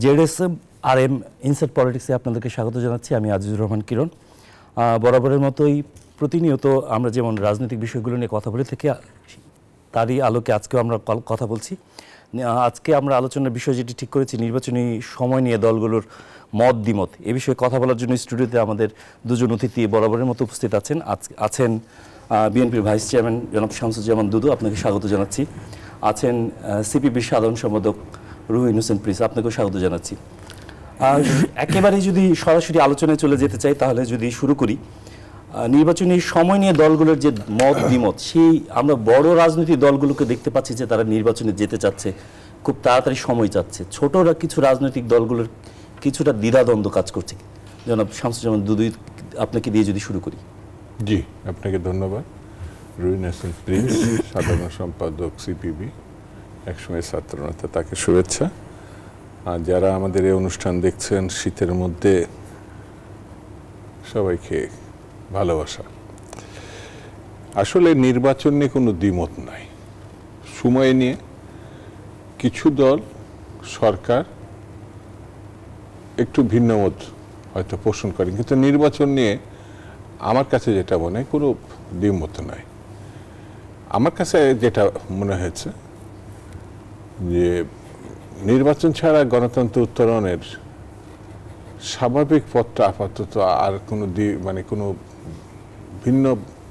জেডএসএম আর M insight পলিটিক্সে আপনাদেরকে স্বাগত জানাচ্ছি। আমি আজিজুর রহমান কিরণ। বরাবরের মতোই প্রতিনিয়ত আমরা যেমন রাজনৈতিক বিষয়গুলো নিয়ে কথা বলে থেকে তারই আলোকে আজকেও আমরা কথা বলছি। আজকে আমরা আলোচনার বিষয় যেটি ঠিক করেছি নির্বাচনী সময় নিয়ে দলগুলোর মত দ্বিমত, এ বিষয়ে কথা বলার জন্য স্টুডিওতে আমাদের দুজন অতিথি বরাবরের মতো উপস্থিত আছেন বিএনপির ভাইস চেয়ারম্যান জনাব শামসুজ্জামান দুদু, আপনাকে স্বাগত জানাচ্ছি। আছেন সিপিবির সাধারণ সম্পাদক রুহিন হোসেন প্রিন্স, আপনাকেও স্বাগত জানাচ্ছি। একেবারে যদি সরাসরি আলোচনায় চলে যেতে চাই তাহলে যদি শুরু করি নির্বাচনী সময় নিয়ে দলগুলোর যে মত দ্বিমত, সেই আমরা বড় রাজনৈতিক দলগুলোকে দেখতে পাচ্ছি যে তারা নির্বাচনে যেতে চাচ্ছে, খুব তাড়াতাড়ি সময় চাচ্ছে। ছোটরা কিছু রাজনৈতিক দলগুলোর কিছুটা দ্বিধাদ্বন্দ্ব কাজ করছে। জনাব শামসুজ্জামান দুদু, আপনাকে দিয়ে যদি শুরু করি। জি, আপনাকে ধন্যবাদ। রুহিন হোসেন প্রিন্স, সাধারণ সম্পাদক সিপিবি, একসময় ছাত্রনেতা, তাকে শুভেচ্ছা। আর যারা আমাদের এই অনুষ্ঠান দেখছেন শীতের মধ্যে, সবাইকে ভালোবাসা। আসলে নির্বাচন নিয়ে কোনো দ্বিমত নাই। সময় নিয়ে কিছু দল, সরকার একটু ভিন্ন মত হয়তো পোষণ করেন, কিন্তু নির্বাচন নিয়ে আমার কাছে যেটা মনে হয় কোনো দ্বিমত নাই। আমার কাছে যেটা মনে হয়েছে যে নির্বাচন ছাড়া গণতন্ত্র উত্তরণের স্বাভাবিক পথটা আপাতত আর কোনো কোনো ভিন্ন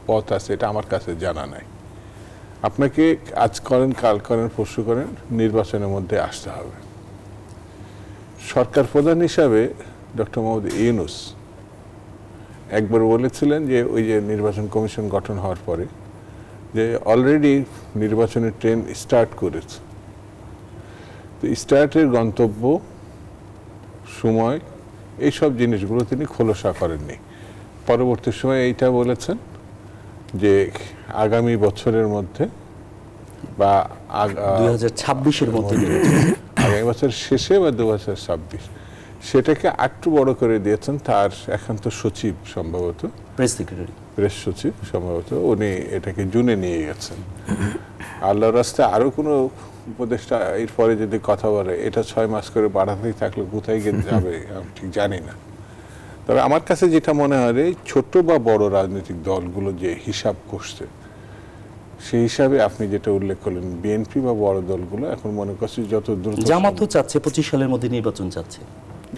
পথ আছে এটা আমার কাছে জানা নাই। আপনাকে আজ করেন, কাল করেন, পরশু করেন, নির্বাচনের মধ্যে আসতে হবে। সরকার প্রধান হিসাবে ডক্টর মোহাম্মদ ইউনূস একবার বলেছিলেন যে ওই যে নির্বাচন কমিশন গঠন হওয়ার পরে যে অলরেডি নির্বাচনের ট্রেন স্টার্ট করেছে, তো স্টার্টের গন্তব্য, সময়, এইসব জিনিসগুলো তিনি খোলসা করেননি। পরবর্তী সময়ে এইটা বলেছেন যে আগামী বছরের মধ্যে বা 2026-এর মধ্যে, আগামী বছর শেষে বা 2026, সেটাকে একটু বড় করে দিয়েছেন তার একান্ত সচিব, সম্ভবত প্রেস সেক্রেটারি, প্রেস সচিব সম্ভবত, উনি এটাকে জুনে নিয়ে গেছেন। আল্লাহর রাস্তায় আরও কোনো উপদেষ্টা এরপরে যদি কথা বলে এটা 6 মাস করে বাড়াতেই থাকলে কোথায় গিয়ে যাবে আমি ঠিক জানি না। তবে আমার কাছে যেটা মনে হয় এই ছোট বা বড় রাজনৈতিক দলগুলো যে হিসাব করছে, সেই হিসাবে আপনি যেটা উল্লেখ করলেন বিএনপি বা বড় দলগুলো এখন মনে করছে যত দ্রুত, জামাতও চাচ্ছে 25 সালের মধ্যে নির্বাচন চাচ্ছে।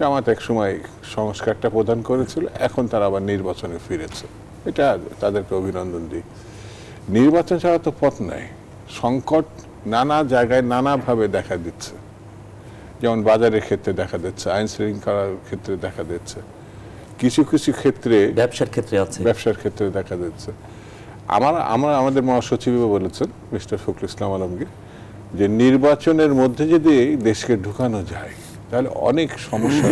জামাত এক সময় সংস্কারটা প্রদান করেছিল, এখন তারা আবার নির্বাচনে ফিরেছে, এটা তাদেরকে অভিনন্দন দিই। নির্বাচন ছাড়া তো পথ নাই। সংকট নানা জায়গায় নানাভাবে দেখা দিচ্ছে, যেমন বাজারের ক্ষেত্রে দেখা দিচ্ছে, আইন শৃঙ্খলার ক্ষেত্রে দেখা দিচ্ছে, কিছু কিছু ক্ষেত্রে ব্যবসার ক্ষেত্রে আছে, ব্যবসার ক্ষেত্রে দেখা দিচ্ছে। আমাদের মহাসচিবও বলেছেন মিস্টার ফখরুল ইসলাম আলমগীর যে নির্বাচনের মধ্যে যদি দেশকে ঢুকানো যায় তাহলে অনেক সমস্যা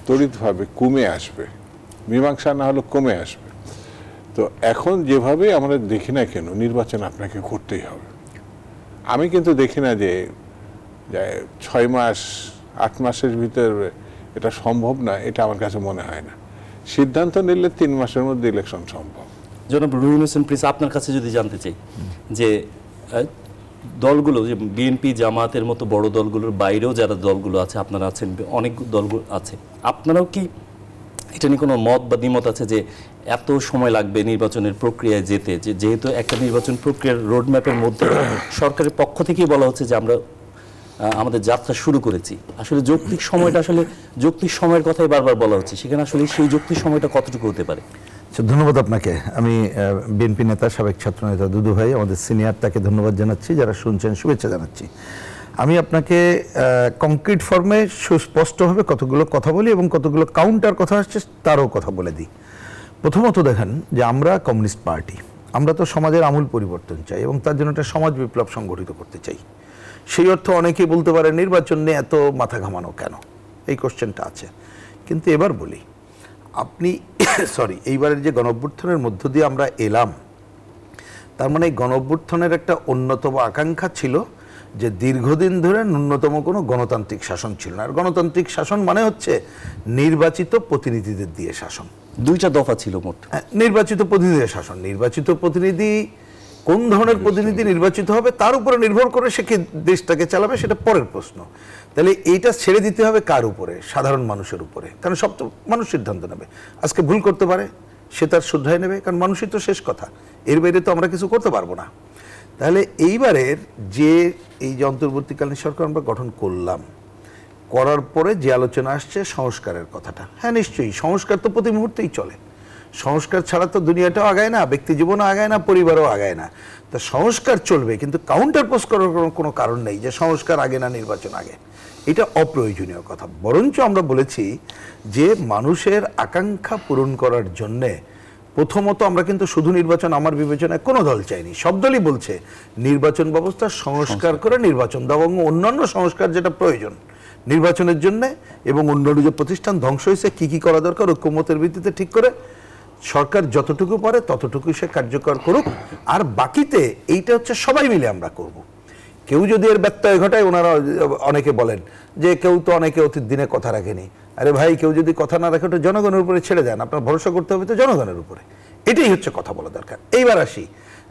তড়িৎভাবে কমে আসবে, মীমাংসা না হলে কমে আসবে। তো এখন যেভাবে আমরা দেখি না কেন নির্বাচন আপনাকে করতেই হবে। আমি কিন্তু দেখি না যে 6 মাস 8 মাসের ভিতরে এটা সম্ভব না, এটা আমার কাছে মনে হয় না। সিদ্ধান্ত নিলে 3 মাসের মধ্যে ইলেকশন সম্ভব। জনাব রুহিন হোসেন প্রিন্স, আপনার কাছে যদি জানতে চাই যে দলগুলো, যে বিএনপি জামাতের মতো বড় দলগুলোর বাইরেও যারা দলগুলো আছে, আপনারা আছেন, অনেক দলগুলো আছে, আপনারাও কি এটা নিয়ে কোনো মত বা দ্বিমত আছে যে এত সময় লাগবে নির্বাচনের প্রক্রিয়ায় যেতে? যেহেতু একটা নির্বাচন প্রক্রিয়ার রোডম্যাপের মধ্যে সরকারের পক্ষ থেকেই বলা হচ্ছে যে আমরা আমাদের যাত্রা শুরু করেছি, আসলে যৌক্তিক সময়টা, আসলে যৌক্তিক সময়ের কথাই বারবার বলা হচ্ছে, সেখানে আসলে সেই যৌক্তিক সময়টা কতটুকু হতে পারে? ধন্যবাদ আপনাকে। আমি বিএনপি নেতা, সাবেক ছাত্র নেতা দুদু ভাই, আমাদের সিনিয়র, তাকে ধন্যবাদ জানাচ্ছি। যারা শুনছেন শুভেচ্ছা জানাচ্ছি। আমি আপনাকে কংক্রিট ফর্মে সুস্পষ্টভাবে কতগুলো কথা বলি এবং কতগুলো কাউন্টার কথা আসছে তারও কথা বলে দিই। প্রথমত দেখেন যে আমরা কমিউনিস্ট পার্টি, আমরা তো সমাজের আমূল পরিবর্তন চাই এবং তার জন্য একটা সমাজ বিপ্লব সংগঠিত করতে চাই। সেই অর্থ অনেকেই বলতে পারে নির্বাচন নিয়ে এত মাথা ঘামানো কেন, এই কোশ্চেনটা আছে। কিন্তু এবার বলি, আপনি এইবারের যে গণঅভ্যুত্থানের মধ্য দিয়ে আমরা এলাম, তার মানে এই গণঅভ্যুত্থানের একটা অন্যতম আকাঙ্ক্ষা ছিল যে দীর্ঘদিন ধরে ন্যূনতম কোনো গণতান্ত্রিক শাসন ছিল না। আর গণতান্ত্রিক শাসন মানে হচ্ছে নির্বাচিত প্রতিনিধিদের দিয়ে শাসন। 2টা দফা ছিল মোট। নির্বাচিত প্রতিনিধিদের শাসন, নির্বাচিত প্রতিনিধি কোন ধরনের প্রতিনিধি নির্বাচিত হবে তার উপরে নির্ভর করে সে কি দেশটাকে চালাবে সেটা পরের প্রশ্ন। তাহলে এইটা ছেড়ে দিতে হবে কার উপরে? সাধারণ মানুষের উপরে, কারণ সব তো মানুষ সিদ্ধান্ত নেবে। আজকে ভুল করতে পারে, সে তার শুধরাই নেবে, কারণ মানুষই তো শেষ কথা, এর বাইরে তো আমরা কিছু করতে পারবো না। তাহলে এইবারের যে এই যে অন্তর্বর্তীকালীন সরকার আমরা গঠন করলাম, করার পরে যে আলোচনা আসছে সংস্কারের কথাটা, হ্যাঁ নিশ্চয়ই সংস্কার তো প্রতি মুহূর্তেই চলে, সংস্কার ছাড়া তো দুনিয়াটাও আগায় না, ব্যক্তি জীবনও আগায় না, পরিবারও আগায় না। তা সংস্কার চলবে, কিন্তু কাউন্টার পোজ করার কোনো কারণ নেই যে সংস্কার আগে না নির্বাচন আগে, এটা অপ্রয়োজনীয় কথা। বরঞ্চ আমরা বলেছি যে মানুষের আকাঙ্ক্ষা পূরণ করার জন্যে প্রথমত আমরা কিন্তু শুধু নির্বাচন আমার বিবেচনায় কোনো দল চাইনি, সব দলই বলছে নির্বাচন ব্যবস্থা সংস্কার করে নির্বাচন দাও, এবং অন্যান্য সংস্কার যেটা প্রয়োজন নির্বাচনের জন্য, এবং অন্যান্য যে প্রতিষ্ঠান ধ্বংস হয়েছে কি কি করা দরকার ঐক্যমতের ভিত্তিতে ঠিক করে সরকার যতটুকু পারে ততটুকু সে কার্যকর করুক, আর বাকিতে এইটা হচ্ছে সবাই মিলে আমরা করব। কেউ যদি এর ব্যত্যয় ঘটায়, ওনারা অনেকে বলেন যে কেউ তো অনেকে অতীত দিনে কথা রাখেনি। আরে ভাই, কেউ যদি কথা না রাখে ওটা জনগণের উপরে ছেড়ে দেন, আপনার ভরসা করতে হবে তো জনগণের উপরে, এটাই হচ্ছে কথা বলা দরকার। এইবার আসি,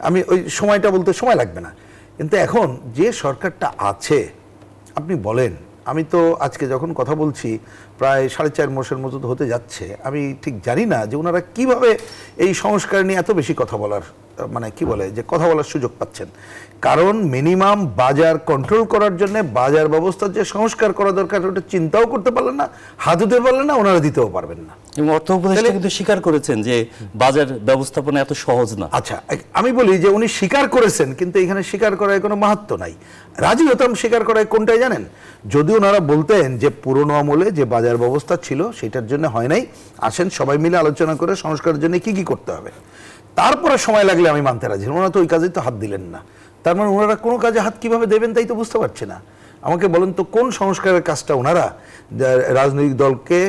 আমি ওই সময়টা বলতে সময় লাগবে না, কিন্তু এখন যে সরকারটা আছে আপনি বলেন, আমি তো আজকে যখন কথা বলছি প্রায় 4.5 মাসের মতো হতে যাচ্ছে, আমি ঠিক জানি না যে ওনারা কিভাবে এই সংস্কার নিয়ে এত বেশি কথা বলার, মানে কি বলে যে কথা বলার সুযোগ পাচ্ছেন। কারণ মিনিমাম বাজার কন্ট্রোল করার জন্য বাজার ব্যবস্থার যে সংস্কার করা দরকার ওটা চিন্তাও করতে পারলেন না, হাত দিতে পারলেন না, ওনারা দিতেও পারবেন না। এবং অর্থ উপদেষ্টা কিন্তু স্বীকার করেছেন যে বাজার ব্যবস্থাপনা এত সহজ না। আচ্ছা, আমি বলি যে উনি স্বীকার করেছেন, কিন্তু এখানে স্বীকার করায় কোনো মাহাত্ম্য নাই। রাজি হতাম স্বীকার করায় কোনটাই জানেন? যদি ওনারা বলতেন যে পুরনো আমলে যে বাজার ব্যবস্থা ছিল সেটার জন্য হয় নাই, আসেন সবাই মিলে আলোচনা করে সংস্কারের জন্য কি কি করতে হবে, তারপরে সময় লাগলে আমি মানতে রাজি। ওনারা তো ওই কাজে তো হাত দিলেন না, তার মানে ওনারা কোনো কাজে হাত কিভাবে দেবেন তাই তো বুঝতে পারছি না। আমাকে বলেন তো কোন সংস্কারের কাজটা ওনারা রাজনৈতিক দলকে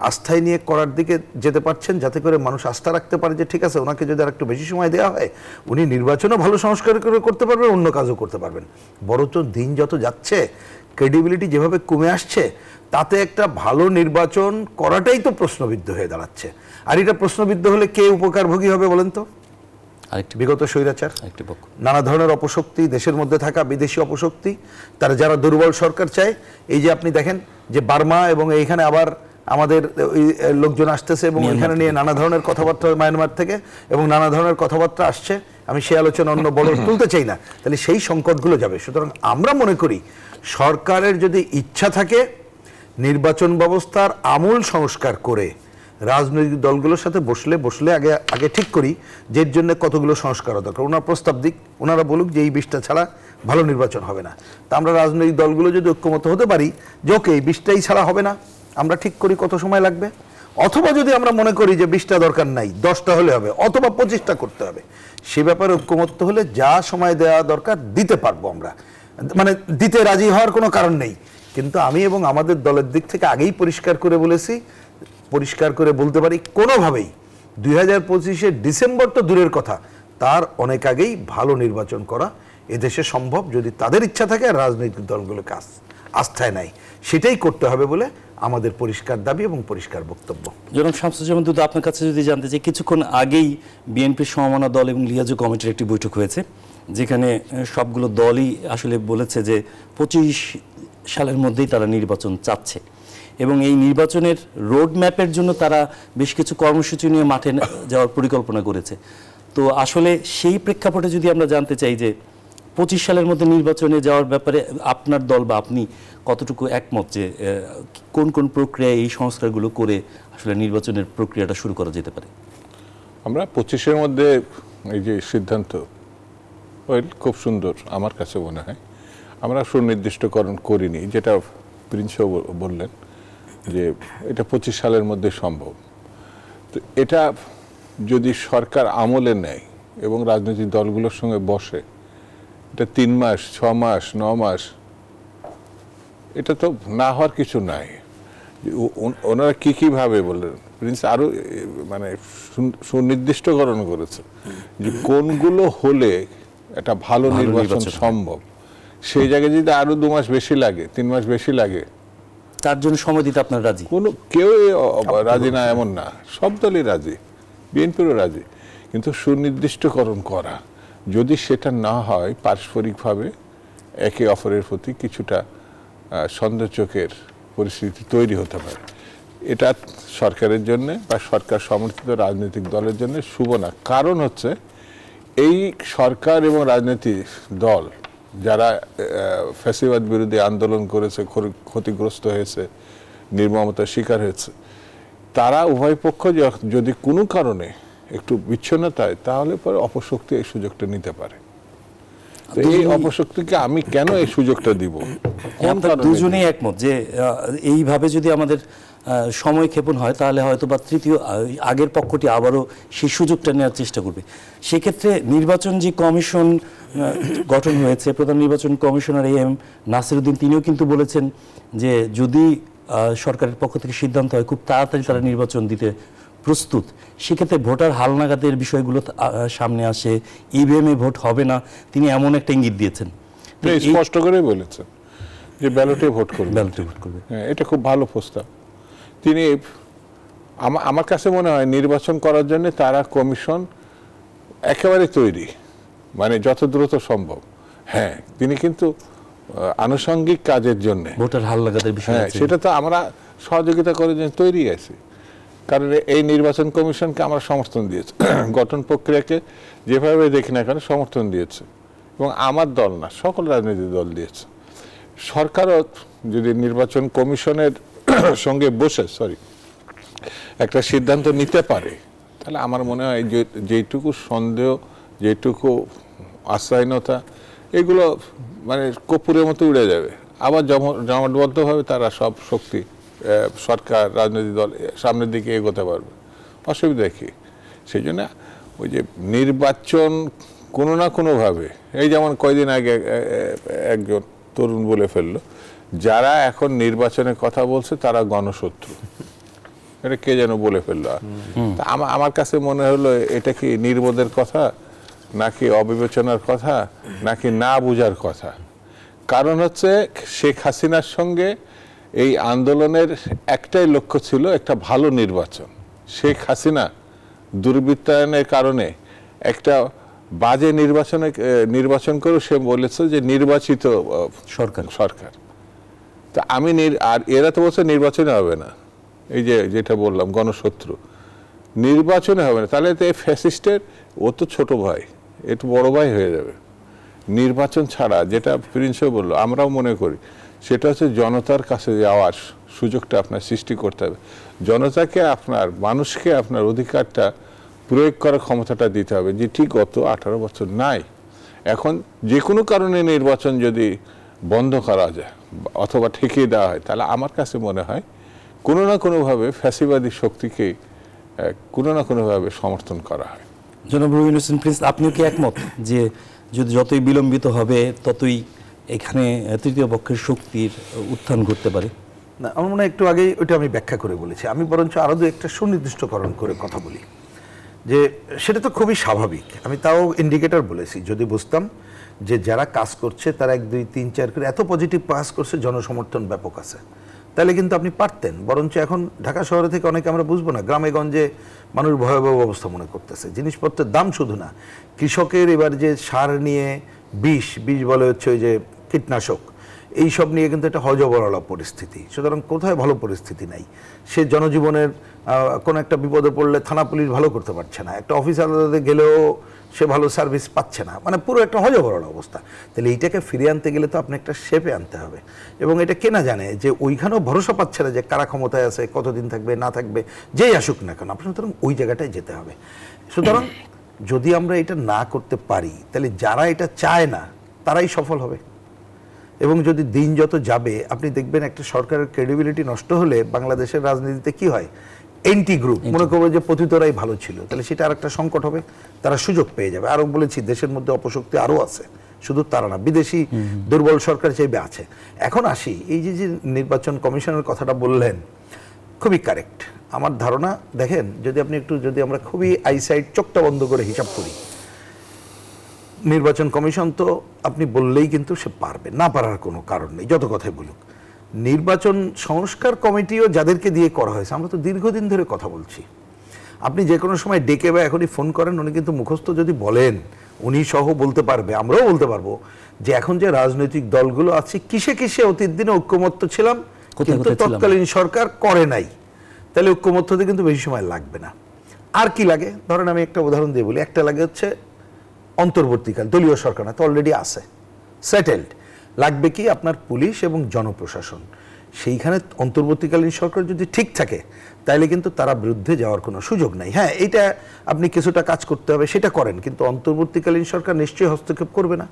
আস্থায় নিয়ে করার দিকে যেতে পারছেন, যাতে করে মানুষ আস্থা রাখতে পারে যে ঠিক আছে ওনাকে যদি আর একটু বেশি সময় দেওয়া হয় উনি নির্বাচনও ভালো সংস্কার করে করতে পারবেন, অন্য কাজও করতে পারবেন। বরঞ্চ দিন যত যাচ্ছে ক্রেডিবিলিটি যেভাবে কমে আসছে, তাতে একটা ভালো নির্বাচন করাটাই তো প্রশ্নবিদ্ধ হয়ে দাঁড়াচ্ছে। আর এটা প্রশ্নবিদ্ধ হলে কে উপকারভোগী হবে বলেন তো? বিগত স্বৈরাচার, নানা ধরনের অপশক্তি, দেশের মধ্যে থাকা বিদেশি অপশক্তি, তারা যারা দুর্বল সরকার চায়। এই যে আপনি দেখেন যে বার্মা এবং এইখানে আবার আমাদের ওই লোকজন আসতেছে এবং এখানে নিয়ে নানা ধরনের কথাবার্তা মায়ানমার থেকে এবং নানা ধরনের কথাবার্তা আসছে, আমি সেই আলোচনা অন্য বড় তুলতে চাই না, তাহলে সেই সংকটগুলো যাবে। সুতরাং আমরা মনে করি সরকারের যদি ইচ্ছা থাকে নির্বাচন ব্যবস্থার আমূল সংস্কার করে রাজনৈতিক দলগুলোর সাথে বসলে আগে ঠিক করি যে এর জন্য কতগুলো সংস্কার দরকার, ওনার প্রস্তাব দিক, ওনারা বলুক যে এই 20টা ছাড়া ভালো নির্বাচন হবে না। তা আমরা রাজনৈতিক দলগুলো যদি ঐক্যমত হতে পারি যে ওকে 20টাই ছাড়া হবে না, আমরা ঠিক করি কত সময় লাগবে, অথবা যদি আমরা মনে করি যে 20টা দরকার নাই 10টা হলে হবে, অথবা 25টা করতে হবে, সে ব্যাপারে ঐক্যমত হলে যা সময় দেওয়া দরকার দিতে পারবো আমরা, মানে দিতে রাজি হওয়ার কোনো কারণ নেই। কিন্তু আমি এবং আমাদের দলের দিক থেকে আগেই পরিষ্কার করে বলেছি, পরিষ্কার করে বলতে পারি কোনোভাবেই 2025-এর ডিসেম্বর তো দূরের কথা, তার অনেক আগেই ভালো নির্বাচন করা এদেশে সম্ভব, যদি তাদের ইচ্ছা থাকে আর রাজনৈতিক দলগুলোকে আস্থায় নাই, সেটাই করতে হবে বলে আমাদের পরিষ্কার দাবি এবং পরিষ্কার বক্তব্য। জনাব শামসুজ্জামান দুদু, আপনার কাছে যদি জানতে চাই, কিছুক্ষণ আগেই বিএনপির সমমনা দল এবং লিয়াজু কমিটির একটি বৈঠক হয়েছে, যেখানে সবগুলো দলই আসলে বলেছে যে 25 সালের মধ্যেই তারা নির্বাচন চাচ্ছে এবং এই নির্বাচনের রোড ম্যাপের জন্য তারা বেশ কিছু কর্মসূচি নিয়ে মাঠে যাওয়ার পরিকল্পনা করেছে। তো আসলে সেই প্রেক্ষাপটে যদি আমরা জানতে চাই যে 25 সালের মধ্যে নির্বাচনে যাওয়ার ব্যাপারে আপনার দল বা আপনি কতটুকু একমত, যে কোন কোন প্রক্রিয়ায় এই সংস্কারগুলো করে আসলে নির্বাচনের প্রক্রিয়াটা শুরু করা যেতে পারে? আমরা 25-এর মধ্যে এই যে সিদ্ধান্ত খুব সুন্দর আমার কাছে মনে হয়, আমরা সুনির্দিষ্টকরণ করিনি, যেটা প্রিন্সও বললেন যে এটা 25 সালের মধ্যে সম্ভব। তো এটা যদি সরকার আমলে নেয় এবং রাজনৈতিক দলগুলোর সঙ্গে বসে, এটা 3 মাস 6 মাস 9 মাস, এটা তো না হওয়ার কিছু নাই। ওনারা কিভাবে বললেন, প্রিন্স আরো মানে সুনির্দিষ্টকরণ করেছে যে কোনগুলো হলে একটা ভালো নির্বাচন সম্ভব। সেই জায়গায় যদি আরো 2 মাস বেশি লাগে, 3 মাস বেশি লাগে, তার জন্য সময় দিতে আপনার রাজি? কেউ রাজি না এমন না, সব দলই রাজি, বিএনপিরও রাজি, কিন্তু সুনির্দিষ্টকরণ করা যদি সেটা না হয় পারস্পরিকভাবে একে অপরের প্রতি কিছুটা সন্দেহ চোখের পরিস্থিতি তৈরি হতে পারে। এটা সরকারের জন্য বা সরকার সমর্থিত রাজনৈতিক দলের জন্য শুভ না। কারণ হচ্ছে এই সরকার এবং রাজনৈতিক দল যারা ফ্যাসিবাদ বিরোধী আন্দোলন করেছে, ক্ষতিগ্রস্ত হয়েছে, নির্মমতার শিকার হয়েছে, তারা উভয় পক্ষ যদি কোনো কারণে একটু বিচ্ছিন্নতা হয় তাহলে পরে অপশক্তি এই সুযোগটা নিতে পারে। তো এই অপশক্তিকে আমি কেন এই সুযোগটা দিব? দুজনেই একমত যে এইভাবে যদি আমাদের সময় ক্ষেপণ হয় তাহলে হয়তো বা তৃতীয় আগের পক্ষটি আবারও সেই সুযোগটা নেওয়ার চেষ্টা করবে। সেক্ষেত্রে নির্বাচন যে কমিশন গঠন হয়েছে, প্রধান নির্বাচন কমিশনার AM নাসিরউদ্দিন, তিনিও কিন্তু বলেছেন যে যদি সরকারের পক্ষ থেকে সিদ্ধান্ত হয় খুব তাড়াতাড়ি তারা নির্বাচন দিতে প্রস্তুত। সেক্ষেত্রে ভোটার হালনাগাদের বিষয়গুলো সামনে আসে, EVM এ ভোট হবে না, তিনি এমন একটা ইঙ্গিত দিয়েছেন, স্পষ্ট করে বলেছেন যে ব্যালটে ভোট করবে। হ্যাঁ, এটা খুব ভালো প্রস্তাব। তিনি আমার কাছে মনে হয় নির্বাচন করার জন্য তারা কমিশন একেবারে তৈরি, মানে যত দ্রুত সম্ভব। হ্যাঁ, তিনি কিন্তু আনুষঙ্গিক কাজের জন্য ভোটার হালনাগাদের বিষয়, হ্যাঁ, সেটা তো আমরা সহযোগিতা করে যে তৈরি আছি। কারণ এই নির্বাচন কমিশনকে আমরা সমর্থন দিয়েছি, গঠন প্রক্রিয়াকে যেভাবে দেখি না কেন সমর্থন দিয়েছে, এবং আমার দল না, সকল রাজনৈতিক দল দিয়েছে। সরকারও যদি নির্বাচন কমিশনের সঙ্গে বসে একটা সিদ্ধান্ত নিতে পারে, তাহলে আমার মনে হয় যে যেটুকু সন্দেহ, যেটুকু আশ্রয়হীনতা, এগুলো মানে কর্পূরের মতো উড়ে যাবে। আবার জমাটবদ্ধভাবে তারা সব শক্তি, সরকার, রাজনৈতিক দল সামনের দিকে এগোতে পারবে। অসুবিধা কি? সেই জন্য ওই যে নির্বাচন কোনো না কোনোভাবে, এই যেমন কয়দিন আগে একজন তরুণ বলে ফেললো, যারা এখন নির্বাচনের কথা বলছে তারা গণশত্রু, এটা কে যেন বলে ফেললো। আমার কাছে মনে হলো এটা কি নির্বোধের কথা, নাকি অবিবেচনার কথা, নাকি না বুঝার কথা? কারণ হচ্ছে শেখ হাসিনার সঙ্গে এই আন্দোলনের একটাই লক্ষ্য ছিল, একটা ভালো নির্বাচন। শেখ হাসিনা দুর্বৃত্তায়নের কারণে একটা বাজে নির্বাচন করে সে বলেছে যে নির্বাচিত সরকার। তা আমি আর এরা তো বলছে নির্বাচনে হবে না, এই যে যেটা বললাম গণশত্রু, নির্বাচনে হবে না। তাহলে তো এই ফ্যাসিস্টের ও তো ছোট ভাই, একটু বড় ভাই হয়ে যাবে। নির্বাচন ছাড়া, যেটা প্রিন্সও বললো, আমরাও মনে করি, সেটা হচ্ছে জনতার কাছে যাওয়ার সুযোগটা আপনার সৃষ্টি করতে হবে। জনতাকে, আপনার মানুষকে আপনার অধিকারটা প্রয়োগ করার ক্ষমতাটা দিতে হবে, যেটি গত 18 বছর নাই। এখন যে কোনো কারণে নির্বাচন যদি বন্ধ করা যায় অথবা ঠেকিয়ে দেওয়া হয়, তাহলে আমার কাছে মনে হয় কোনো না কোনোভাবে ফ্যাসিবাদী শক্তিকে কোনো না কোনোভাবে সমর্থন করা হয়। জনাব রবিন হোসেন প্রিন্স, আপনিও কি একমত যে যতই বিলম্বিত হবে ততই এখানে তৃতীয় পক্ষের শক্তির উত্থান ঘটতে পারে? না, আমার মনে হয় একটু আগেই ওইটা আমি ব্যাখ্যা করে বলেছি। আমি বরঞ্চ আরও একটা সুনির্দিষ্টকরণ করে কথা বলি, যে সেটা তো খুবই স্বাভাবিক। আমি তাও ইন্ডিকেটর বলেছি, যদি বুঝতাম যে যারা কাজ করছে তারা 1, 2, 3, 4 করে এত পজিটিভ কাজ করছে, জনসমর্থন ব্যাপক আছে, তাহলে কিন্তু আপনি পারতেন। বরঞ্চ এখন ঢাকা শহরে থেকে অনেকে আমরা বুঝবো না, গ্রামে গঞ্জে মানুষ ভয়াবহ অবস্থা মনে করতেছে। জিনিসপত্রের দাম শুধু না, কৃষকের এবার যে সার নিয়ে বিষ বলে হচ্ছে ওই যে কীটনাশক, এইসব নিয়ে কিন্তু একটা হজবরলা পরিস্থিতি। সুতরাং কোথায় ভালো পরিস্থিতি নাই, সে জনজীবনের কোনো একটা বিপদে পড়লে থানা পুলিশ ভালো করতে পারছে না, একটা অফিস আদালতে গেলেও সে ভালো সার্ভিস পাচ্ছে না, মানে পুরো একটা হজবরলা অবস্থা। তাহলে এইটাকে ফিরিয়ে আনতে গেলে তো আপনি একটা শেপে আনতে হবে। এবং এটা কে না জানে যে ওইখানেও ভরসা পাচ্ছে না যে কারা ক্ষমতায় আছে, কতদিন থাকবে না থাকবে, যেই আসুক না কেন, আপনার সুতরাং ওই জায়গাটায় যেতে হবে। সুতরাং যদি আমরা এটা না করতে পারি, তাহলে যারা এটা চায় না তারাই সফল হবে। এবং যদি দিন যত যাবে, আপনি দেখবেন একটা সরকারের ক্রেডিবিলিটি নষ্ট হলে বাংলাদেশের রাজনীতিতে কি হয়, এন্টি গ্রুপ মনে করবে যে পতিতরাই ভালো ছিল, তাহলে সেটা আর একটা সংকট হবে, তারা সুযোগ পেয়ে যাবে। আরও বলেছি, দেশের মধ্যে অপশক্তি আরও আছে, শুধু তারা না, বিদেশি দুর্বল সরকার চাইবে আছে। এখন আসি, এই যে নির্বাচন কমিশনের কথাটা বললেন, খুবই কারেক্ট আমার ধারণা। দেখেন, যদি আমরা খুবই আইসাইট, চোখটা বন্ধ করে হিসাব করি, নির্বাচন কমিশন তো আপনি বললেই কিন্তু সে পারবে না, পারার কোনো কারণ নেই, যত কথাই বলুক। নির্বাচন সংস্কার কমিটিও যাদেরকে দিয়ে করা হয়েছে, আমরা তো দীর্ঘদিন ধরে কথা বলছি, আপনি যে কোনো সময় ডেকে বা এখনই ফোন করেন, উনি কিন্তু মুখস্থ যদি বলেন উনি সহ বলতে পারবে, আমরাও বলতে পারবো যে এখন যে রাজনৈতিক দলগুলো আছে কিসে কিসে অতীত দিনে ঐক্যমত্য ছিলাম, কিন্তু তৎকালীন সরকার করে নাই, তাহলে ঐক্যমত্য হতে কিন্তু বেশি সময় লাগবে না। আর কি লাগে, ধরেন আমি একটা উদাহরণ দিয়ে বলি, একটা লাগে হচ্ছে অন্তর্বর্তীকাল, দলীয় সরকার না, তো অলরেডি আছে, সেটেলড। লাগবে কি আপনার পুলিশ এবং জনপ্রশাসন, সেইখানে অন্তর্বর্তীকালীন সরকার যদি ঠিক থাকে তাইলে কিন্তু তারা বিরুদ্ধে যাওয়ার কোনো সুযোগ নাই। হ্যাঁ, এইটা আপনি কিছুটা কাজ করতে হবে, সেটা করেন, কিন্তু অন্তর্বর্তীকালীন সরকার নিশ্চয়ই হস্তক্ষেপ করবে না,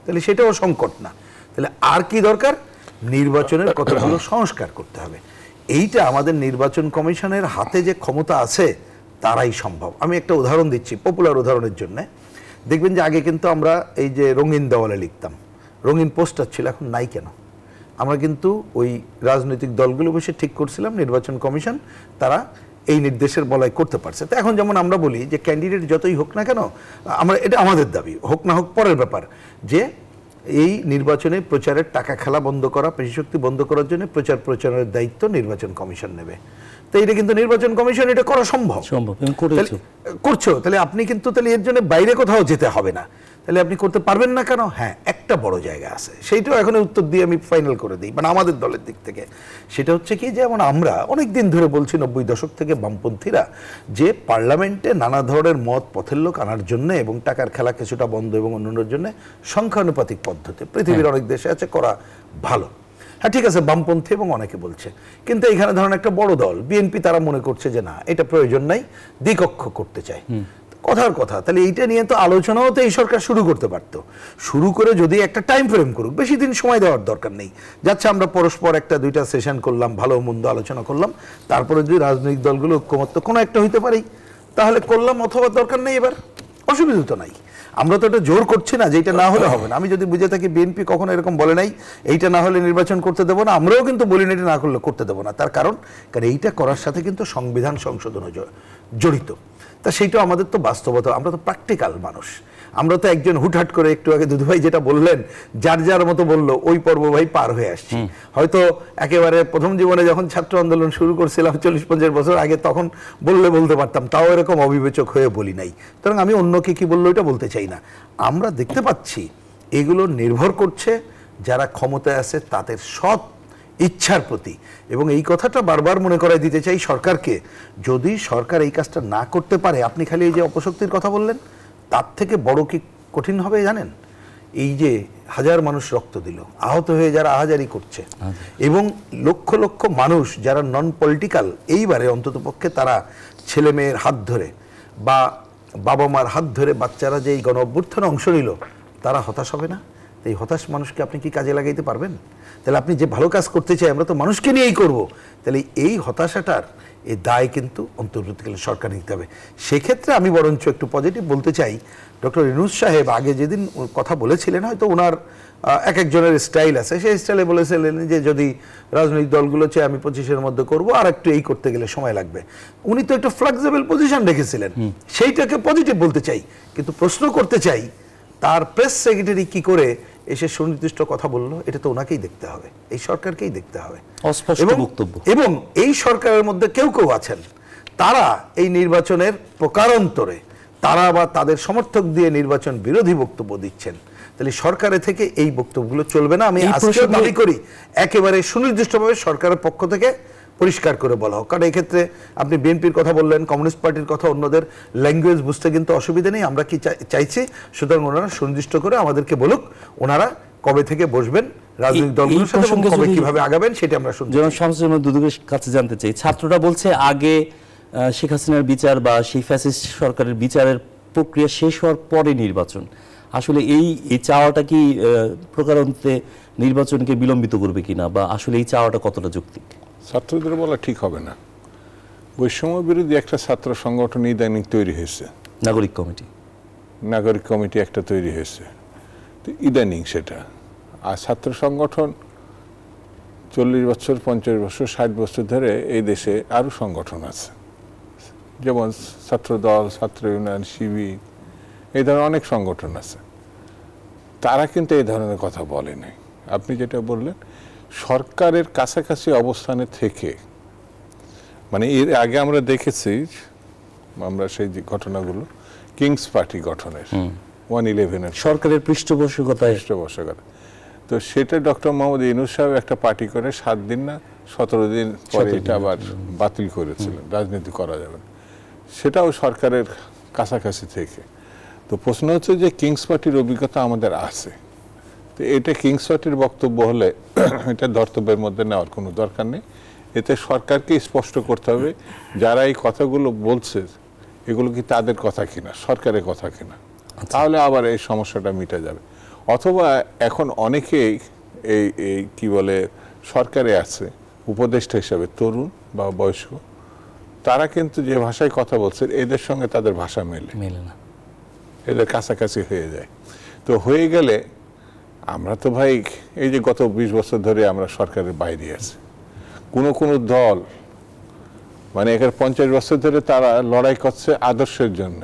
তাহলে সেটাও সংকট না। তাহলে আর কি দরকার, নির্বাচনের কতগুলো সংস্কার করতে হবে। এইটা আমাদের নির্বাচন কমিশনের হাতে যে ক্ষমতা আছে তারাই সম্ভব। আমি একটা উদাহরণ দিচ্ছি, পপুলার উদাহরণের জন্য। দেখবেন যে আগে কিন্তু আমরা এই যে রঙিন দেওয়ালে লিখতাম, রঙিন পোস্টার ছিল, এখন নাই কেন? আমরা কিন্তু ওই রাজনৈতিক দলগুলো বসে ঠিক করছিলাম, নির্বাচন কমিশন তারা এই নির্দেশের বলাই করতে পারছে। তো এখন যেমন আমরা বলি যে ক্যান্ডিডেট যতই হোক না কেন, আমরা, এটা আমাদের দাবি, হোক না হোক পরের ব্যাপার, যে এই নির্বাচনে প্রচারের টাকা খেলা বন্ধ করা, পেশিশক্তি বন্ধ করার জন্য প্রচারের দায়িত্ব নির্বাচন কমিশন নেবে। তো এটা কিন্তু নির্বাচন কমিশন এটা করা সম্ভব করছো, তাহলে আপনি কিন্তু তাহলে এর জন্য বাইরে কোথাও যেতে হবে না। তাহলে আপনি করতে পারবেন না কেন? হ্যাঁ, একটা বড় জায়গা আছে, সেইটাও এখন উত্তর দিয়ে আমি ফাইনাল করে দিই, মানে আমাদের দলের দিক থেকে। সেটা হচ্ছে কি, যেমন আমরা অনেক দিন ধরে বলছি 90 দশক থেকে বামপন্থীরা, যে পার্লামেন্টে নানা ধরনের মত পথের লোক আনার জন্য এবং টাকার খেলা কিছুটা বন্ধ এবং অন্যান্যের জন্য সংখ্যানুপাতিক পদ্ধতি পৃথিবীর অনেক দেশে আছে, করা ভালো। হ্যাঁ, ঠিক আছে, বামপন্থী এবং অনেকে বলছে, কিন্তু এখানে ধরেন একটা বড় দল বিএনপি, তারা মনে করছে যে না, এটা প্রয়োজন নাই, দ্বিকক্ষ করতে চায়। কথার কথা, তাহলে এইটা নিয়ে তো আলোচনাও তো এই সরকার শুরু করতে পারতো। শুরু করে যদি একটা টাইম ফ্রেম করুক, বেশি দিন সময় দেওয়ার দরকার নেই। যাচ্ছে আমরা পরস্পর একটা দুইটা সেশন করলাম, ভালো মন্দ আলোচনা করলাম, তারপরে যদি রাজনৈতিক দলগুলো ঐক্যমত্য কোনো একটা হইতে পারি তাহলে করলাম, অথবা দরকার নেই, এবার অসুবিধা তো নাই। আমরা তো এটা জোর করছি না যে এটা না হলে হবে না। আমি যদি বুঝে থাকি বিএনপি কখনো এরকম বলে নাই এইটা না হলে নির্বাচন করতে দেবো না, আমরাও কিন্তু বলি না এটা না করলে করতে দেবো না। তার কারণ এইটা করার সাথে কিন্তু সংবিধান সংশোধনও জড়িত। তা সেইটা আমাদের তো বাস্তবতা, আমরা তো প্র্যাকটিক্যাল মানুষ। আমরা তো একজন হুটহাট করে, একটু আগে দুধু ভাই যেটা বললেন, যার যার মতো বললো, ওই পর্ব ভাই পার হয়ে আসছি। হয়তো একেবারে প্রথম জীবনে যখন ছাত্র আন্দোলন শুরু করছিলাম 40-50 বছর আগে, তখন বলতে পারতাম, তাও এরকম অবিবেচক হয়ে বলি নাই। সুতরাং আমি অন্যকে কি বললো এটা বলতে চাই না। আমরা দেখতে পাচ্ছি এগুলো নির্ভর করছে যারা ক্ষমতায় আছে তাদের সৎ ইচ্ছার প্রতি। এবং এই কথাটা বারবার মনে করাই দিতে চাই সরকারকে, যদি সরকার এই কাজটা না করতে পারে, আপনি খালি এই যে অপশক্তির কথা বললেন, তার থেকে বড় কি কঠিন হবে জানেন? এই যে হাজার মানুষ রক্ত দিল, আহত হয়ে যারা আহাজারি করছে, এবং লক্ষ লক্ষ মানুষ যারা নন পলিটিক্যাল, এইবারে অন্ততপক্ষে তারা ছেলে মেয়ের হাত ধরে বা বাবা মার হাত ধরে বাচ্চারা যে এই গণ অভ্যুত্থানে অংশ নিল, তারা হতাশ হবে না? এই হতাশ মানুষকে আপনি কি কাজে লাগাইতে পারবেন? তাহলে আপনি যে ভালো কাজ করতে চাই, আমরা তো মানুষকে নিয়েই করব, তাহলে এই হতাশাটার এই দায় কিন্তু অন্তর্বর্তীকালীন সরকার নিতে হবে। সেক্ষেত্রে আমি বরঞ্চ একটু পজিটিভ বলতে চাই, ডক্টর ইউনূস সাহেব আগে যেদিন কথা বলেছিলেন, হয়তো ওনার এক একজনের স্টাইল আছে, সেই স্টাইলে বলেছিলেন যে যদি রাজনৈতিক দলগুলো চাই আমি 25-এর মধ্যে করবো, আর একটু এই করতে গেলে সময় লাগবে। উনি তো একটা ফ্লেক্সিবল পজিশন রেখেছিলেন, সেইটাকে পজিটিভ বলতে চাই। কিন্তু প্রশ্ন করতে চাই, তার প্রেস সেক্রেটারি কি করে এসে সুনির্দিষ্ট কথা বললো, এটা তো ওনাকেই দেখতে হবে, এই সরকারকেই দেখতে হবে। এবং এই সরকারের মধ্যে কেউ কেউ আছেন, তারা এই নির্বাচনের প্রকারান্তরে তারা বা তাদের সমর্থক দিয়ে নির্বাচন বিরোধী বক্তব্য দিচ্ছেন। তাহলে সরকারের থেকে এই বক্তব্যগুলো চলবে না। আমি আজকে দাবি করি একেবারে সুনির্দিষ্টভাবে সরকারের পক্ষ থেকে পরিষ্কার করে বলা হোক। কারণ এক্ষেত্রে আপনি বিএনপির কথা বললেন, কমিউনিস্ট পার্টির কথা, অন্যদের ল্যাঙ্গুয়েজ বুঝতে কিন্তু অসুবিধা নেই। আমরা কি চাইছি, সুতরাং ওনারা সুনির্দিষ্ট করে আমাদেরকে বলুক ওনারা কবে থেকে বসবেন রাজনৈতিক দলগুলোর সাথে এবং কবে কিভাবে আগাবেন, সেটা আমরা শুনতে চাই। যেমন শামসুল দুদুকের কাছে জানতে চাই, ছাত্ররা বলছে আগে শেখ হাসিনার বিচার বা সেই ফ্যাসিস্ট সরকারের বিচারের প্রক্রিয়া শেষ হওয়ার পরে নির্বাচন, আসলে এই চাওয়াটা কি প্রকারান্তে নির্বাচনকে বিলম্বিত করবে কিনা, বা আসলে এই চাওয়াটা কতটা যৌক্তিক? ছাত্রদের বলা ঠিক হবে না। বৈষম্য বিরোধী একটা ছাত্র সংগঠন ইদানিং তৈরি হয়েছে, নাগরিক কমিটি একটা তৈরি হয়েছে, তো ইদানিং সেটা। আর ছাত্র সংগঠন 40 বছর, 50 বছর, 60 বছর ধরে এই দেশে আরো সংগঠন আছে, যেমন ছাত্র দল, ছাত্র ইউনিয়ন, শিবির, এই ধরনের অনেক সংগঠন আছে। তারা কিন্তু এই ধরনের কথা বলে নাই। আপনি যেটা বললেন, সরকারের কাছাকাছি অবস্থানে থেকে, মানে এর আগে আমরা দেখেছি, আমরা সেই যে ঘটনাগুলো কিংস পার্টি গঠনের, 111-এর সরকারের পৃষ্ঠপোষকতায়। তো সেটা ডক্টর মোহাম্মদ ইউনূস সাহেব একটা পার্টি করে 7 দিন না 17 দিন পরে এটা আবার বাতিল করেছিলেন, রাজনীতি করা যাবে না, সেটাও সরকারের কাছাকাছি থেকে। তো প্রশ্ন হচ্ছে যে কিংস পার্টির অভিজ্ঞতা আমাদের আছে, তো এটা কিংস পার্টির বক্তব্য হলে এটা ধর্তব্যের মধ্যে নেওয়ার কোনো দরকার নেই। এতে সরকারকে স্পষ্ট করতে হবে যারা এই কথাগুলো বলছে এগুলো কি তাদের কথা কিনা, সরকারের কথা কিনা, তাহলে আবার এই সমস্যাটা মিটে যাবে। অথবা এখন অনেকেই এই কি বলে সরকারে আছে উপদেষ্টা হিসাবে, তরুণ বা বয়স্ক, তারা কিন্তু যে ভাষায় কথা বলছে এদের সঙ্গে তাদের ভাষা মেলে না, এদের কাছাকাছি হয়ে যায়। তো হয়ে গেলে আমরা তো ভাই এই যে গত 20 বছর ধরে আমরা সরকারের বাইরে আছি, কোনো দল মানে এখানে 50 বছর ধরে তারা লড়াই করছে আদর্শের জন্য,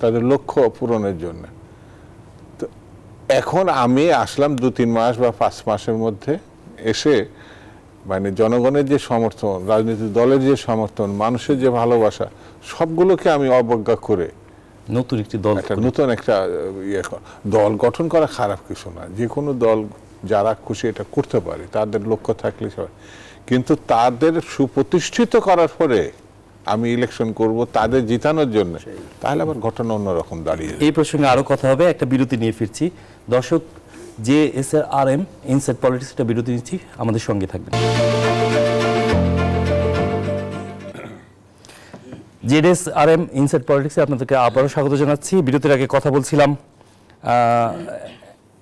তাদের লক্ষ্য পূরণের জন্য। তো এখন আমি আসলাম 2-3 মাস বা 5 মাসের মধ্যে এসে মানে জনগণের যে সমর্থন, রাজনৈতিক দলের যে সমর্থন, মানুষের যে ভালোবাসা, সবগুলোকে আমি অবজ্ঞা করে নতুন একটা দল গঠন করা খারাপ কিছু না। যে কোনো দল যারা খুশি এটা করতে পারে, তাদের লক্ষ্য থাকলে সবাই, কিন্তু তাদের সুপ্রতিষ্ঠিত করার পরে আমি ইলেকশন করব তাদের জিতানোর জন্য, তাহলে আবার ঘটনা অন্যরকম দাঁড়িয়ে যাবে। এই প্রসঙ্গে আরো কথা হবে, একটা বিরতি নিয়ে ফিরছি। দর্শক, JSRM ইনসাইড পলিটিক্স একটা বিরতি নিচ্ছি, আমাদের সঙ্গে থাকবেন। JSRM ইনসাইড পলিটিক্সে আপনাদেরকে আবারও স্বাগত জানাচ্ছি। বিরতির আগে কথা বলছিলাম,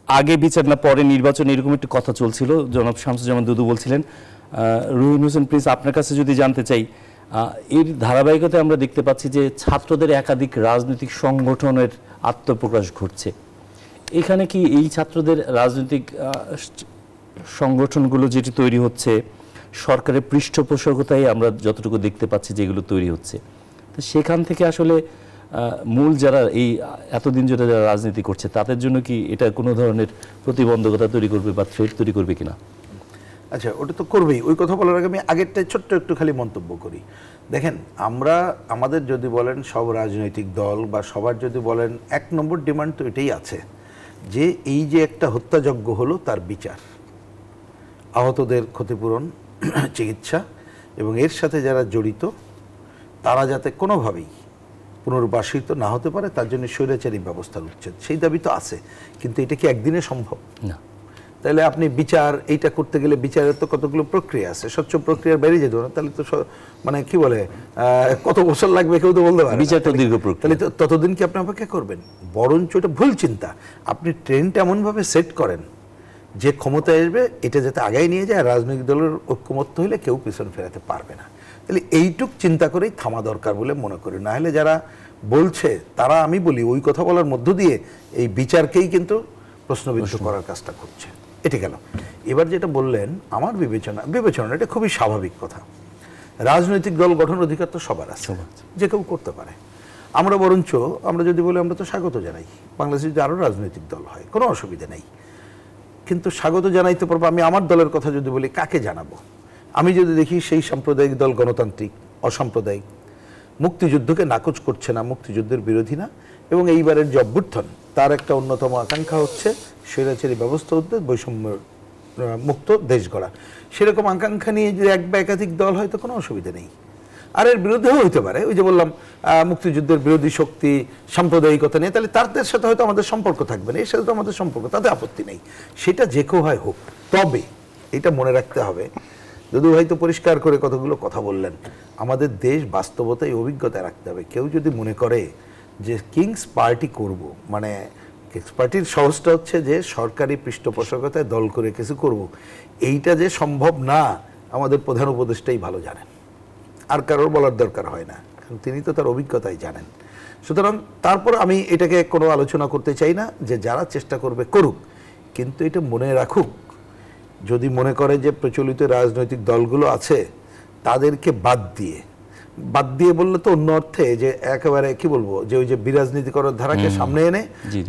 আগে বিচার না পরে নির্বাচন, এরকম একটি কথা চলছিল। জনাব শামসুজ্জামান দুদু বলছিলেন। রুহুল হোসেন প্রিন্স, আপনার কাছে যদি জানতে চাই, এর ধারাবাহিকতায় আমরা দেখতে পাচ্ছি যে ছাত্রদের একাধিক রাজনৈতিক সংগঠনের আত্মপ্রকাশ ঘটছে। এখানে কি এই ছাত্রদের রাজনৈতিক সংগঠনগুলো যেটি তৈরি হচ্ছে সরকারের পৃষ্ঠপোষকতায় আমরা যতটুকু দেখতে পাচ্ছি যেগুলো তৈরি হচ্ছে, তো সেখান থেকে আসলে মূল যারা এই এতদিন ধরে যারা রাজনীতি করছে তাদের জন্য কি এটা কোনো ধরনের প্রতিবন্ধকতা তৈরি করবে বা থ্রেট তৈরি করবে কিনা? আচ্ছা, ওটা তো করবেই। ওই কথা বলার আগে আমি আগেরটাই ছোট্ট একটু খালি মন্তব্য করি। দেখেন, আমরা আমাদের যদি বলেন সব রাজনৈতিক দল বা সবার যদি বলেন, 1 নম্বর ডিমান্ড তো এটাই আছে যে এই যে একটা হত্যাযজ্ঞ হলো তার বিচার, আহতদের ক্ষতিপূরণ, চিকিৎসা, এবং এর সাথে যারা জড়িত তারা যাতে কোনোভাবেই পুনর্বাসিত না হতে পারে তার জন্য স্বৈরাচারী ব্যবস্থার উচ্ছেদ, সেই দাবি তো আছে। কিন্তু এটা কি একদিনে সম্ভব না। তাহলে আপনি বিচার এইটা করতে গেলে বিচারের তো কতগুলো প্রক্রিয়া আছে, স্বচ্ছ প্রক্রিয়ার বাইরে যেতে না, তাহলে তো মানে কি বলে কত বছর লাগবে কেউ তো বলতে পারে। বিচার তো দীর্ঘ প্রক্রিয়া, তাহলে ততদিন কি আপনি অপেক্ষা করবেন? বরঞ্চ এটা ভুল চিন্তা। আপনি ট্রেনটা এমনভাবে সেট করেন যে ক্ষমতায় আসবে এটা যাতে আগায় নিয়ে যায়, রাজনৈতিক দলের ঐক্যমত্য হলে কেউ পিছন ফেরাতে পারবে না। তাহলে এইটুক চিন্তা করেই থামা দরকার বলে মনে করি। না হলে যারা বলছে তারা, আমি বলি, ওই কথা বলার মধ্য দিয়ে এই বিচারকেই কিন্তু প্রশ্নবিদ্ধ করার কাজটা করছে। এটা গেল। এবার যেটা বললেন, আমার বিবেচনা এটা খুবই স্বাভাবিক কথা। রাজনৈতিক দল গঠন অধিকার তো সবার আছে, যে কেউ করতে পারে। আমরা বরঞ্চ আমরা যদি বলি, আমরা তো স্বাগত জানাই বাংলাদেশে যদি আরও রাজনৈতিক দল হয়, কোনো অসুবিধা নেই। কিন্তু স্বাগত জানাইতে পারবো আমি আমার দলের কথা যদি বলি, কাকে জানাবো? আমি যদি দেখি সেই সাম্প্রদায়িক দল গণতান্ত্রিক, অসাম্প্রদায়িক, মুক্তিযুদ্ধকে নাকচ করছে না, মুক্তিযুদ্ধের বিরোধী না, এবং এইবারের যে অভ্যুত্থান তার একটা অন্যতম আকাঙ্ক্ষা হচ্ছে স্বৈরাচারী ব্যবস্থা উদ্যোগ, বৈষম্য মুক্ত দেশ গড়া, সেরকম আকাঙ্ক্ষা নিয়ে যদি এক বা একাধিক দল হয় তো কোনো অসুবিধা নেই। আর এর বিরুদ্ধেও হইতে পারে, ওই যে বললাম মুক্তিযুদ্ধের বিরোধী শক্তি, সাম্প্রদায়িকতা নিয়ে, তাহলে তাদের সাথে হয়তো আমাদের সম্পর্ক থাকবে না, এর সাথে তো আমাদের সম্পর্ক, তাতে আপত্তি নেই। সেটা যে কেউ হয় হোক। তবে এটা মনে রাখতে হবে, যদিও হয়তো পরিষ্কার করে কতগুলো কথা বললেন, আমাদের দেশ বাস্তবতা এই অভিজ্ঞতা রাখতে হবে। কেউ যদি মনে করে যে কিংস পার্টি করব, মানে কিংস পার্টির সহজটা হচ্ছে যে সরকারি পৃষ্ঠপোষকতায় দল করে কিছু করব, এইটা যে সম্ভব না আমাদের প্রধান উপদেষ্টাই ভালো জানেন, আর কারোর বলার দরকার হয় না, কারণ তিনি তো তার অভিজ্ঞতাই জানেন। সুতরাং তারপর আমি এটাকে কোনো আলোচনা করতে চাই না, যে যারা চেষ্টা করবে করুক, কিন্তু এটা মনে রাখুক, যদি মনে করে যে প্রচলিত রাজনৈতিক দলগুলো আছে তাদেরকে বাদ দিয়ে বললে তো অন্য অর্থে যে একেবারে কি বলবো, যে ওই যে বিরাজনীতি করার ধারাকে সামনে এনে